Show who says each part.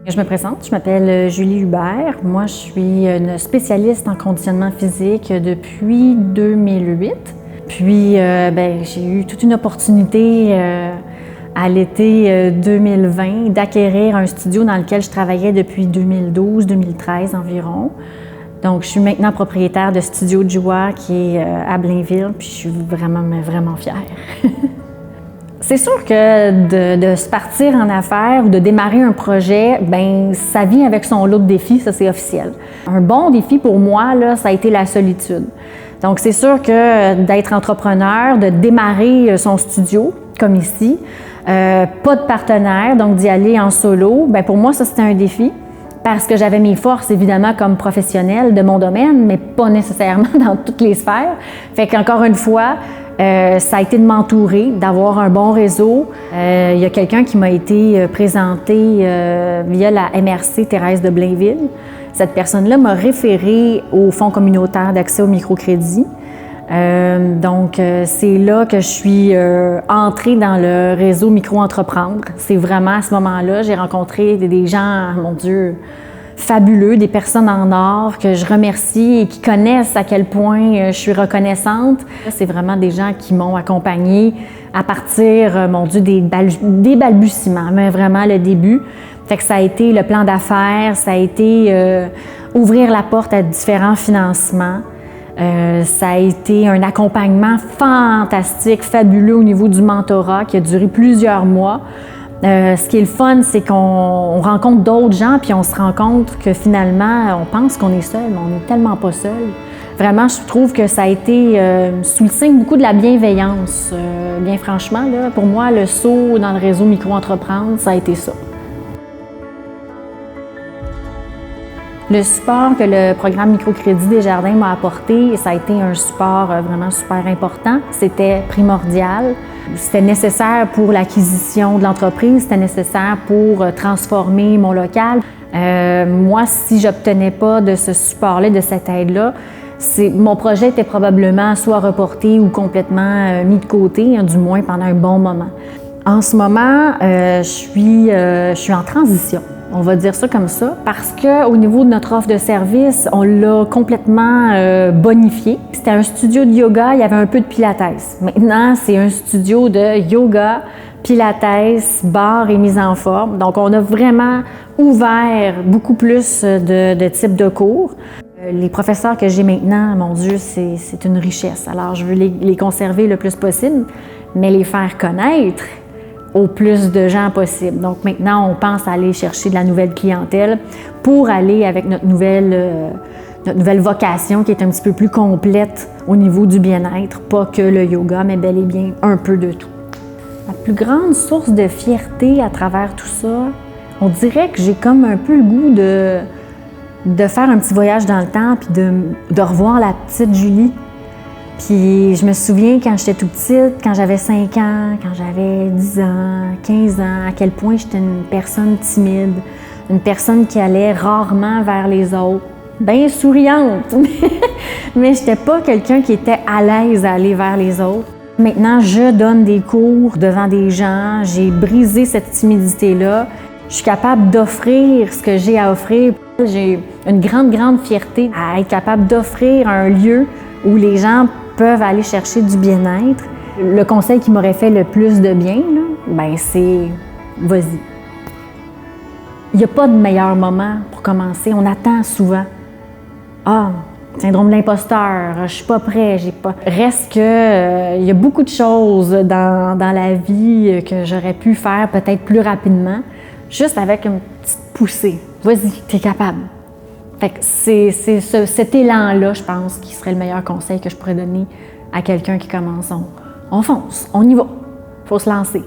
Speaker 1: Je me présente, je m'appelle Julie Hubert. Moi, je suis une spécialiste en conditionnement physique depuis 2008. Puis, j'ai eu toute une opportunité à l'été 2020 d'acquérir un studio dans lequel je travaillais depuis 2012-2013 environ. Donc, je suis maintenant propriétaire de Studio Joie qui est à Blainville, puis je suis vraiment fière. C'est sûr que de se partir en affaires ou de démarrer un projet, ça vient avec son lot de défis, ça c'est officiel. Un bon défi pour moi, là, ça a été la solitude. Donc c'est sûr que d'être entrepreneur, de démarrer son studio, comme ici, pas de partenaire, donc d'y aller en solo, pour moi ça c'était un défi. Parce que j'avais mes forces, évidemment, comme professionnelle de mon domaine, mais pas nécessairement dans toutes les sphères. Fait qu'encore une fois, ça a été de m'entourer, d'avoir un bon réseau. Il y a quelqu'un qui m'a été présenté via la MRC Thérèse de Blainville. Cette personne-là m'a référé au Fonds communautaire d'accès au microcrédit. C'est là que je suis entrée dans le réseau Micro-Entreprendre. C'est vraiment à ce moment-là, j'ai rencontré des gens, mon Dieu, fabuleux, des personnes en or que je remercie et qui connaissent à quel point je suis reconnaissante. C'est vraiment des gens qui m'ont accompagnée à partir, mon Dieu, des balbutiements, mais vraiment le début. Fait que ça a été le plan d'affaires, ça a été ouvrir la porte à différents financements. Ça a été un accompagnement fantastique, fabuleux au niveau du mentorat qui a duré plusieurs mois. Ce qui est le fun, c'est qu'on rencontre d'autres gens puis on se rend compte que finalement, on pense qu'on est seul, mais on n'est tellement pas seul. Vraiment, je trouve que ça a été sous le signe beaucoup de la bienveillance. Bien franchement, là, pour moi, le saut dans le réseau Micro-Entreprendre, ça a été ça. Le support que le programme Microcrédit Desjardins m'a apporté, ça a été un support vraiment super important. C'était primordial. C'était nécessaire pour l'acquisition de l'entreprise, c'était nécessaire pour transformer mon local. Moi, si j'obtenais pas de ce support-là, de cette aide-là, mon projet était probablement soit reporté ou complètement mis de côté, du moins pendant un bon moment. En ce moment, je suis en transition. On va dire ça comme ça, parce qu'au niveau de notre offre de service, on l'a complètement bonifié. C'était un studio de yoga, il y avait un peu de pilates. Maintenant, c'est un studio de yoga, pilates, barre et mise en forme. Donc, on a vraiment ouvert beaucoup plus de types de cours. Les professeurs que j'ai maintenant, mon Dieu, c'est une richesse. Alors, je veux les conserver le plus possible, mais les faire connaître au plus de gens possible. Donc maintenant, on pense à aller chercher de la nouvelle clientèle pour aller avec notre nouvelle vocation qui est un petit peu plus complète au niveau du bien-être, pas que le yoga, mais bel et bien un peu de tout. La plus grande source de fierté à travers tout ça, on dirait que j'ai comme un peu le goût de faire un petit voyage dans le temps puis de revoir la petite Julie. Puis je me souviens quand j'étais toute petite, quand j'avais 5 ans, quand j'avais 10 ans, 15 ans, à quel point j'étais une personne timide, une personne qui allait rarement vers les autres, bien souriante, mais j'étais pas quelqu'un qui était à l'aise à aller vers les autres. Maintenant, je donne des cours devant des gens, j'ai brisé cette timidité-là, je suis capable d'offrir ce que j'ai à offrir. J'ai une grande fierté à être capable d'offrir un lieu où les gens peuvent aller chercher du bien-être. Le conseil qui m'aurait fait le plus de bien, c'est « vas-y ». Il n'y a pas de meilleur moment pour commencer. On attend souvent « Ah, syndrome de l'imposteur, je suis pas prêt, j'ai pas… » Reste que il y a beaucoup de choses dans la vie que j'aurais pu faire peut-être plus rapidement, juste avec une petite poussée. « Vas-y, t'es capable ». Fait que c'est cet élan-là, je pense, qui serait le meilleur conseil que je pourrais donner à quelqu'un qui commence. On fonce, on y va, il faut se lancer.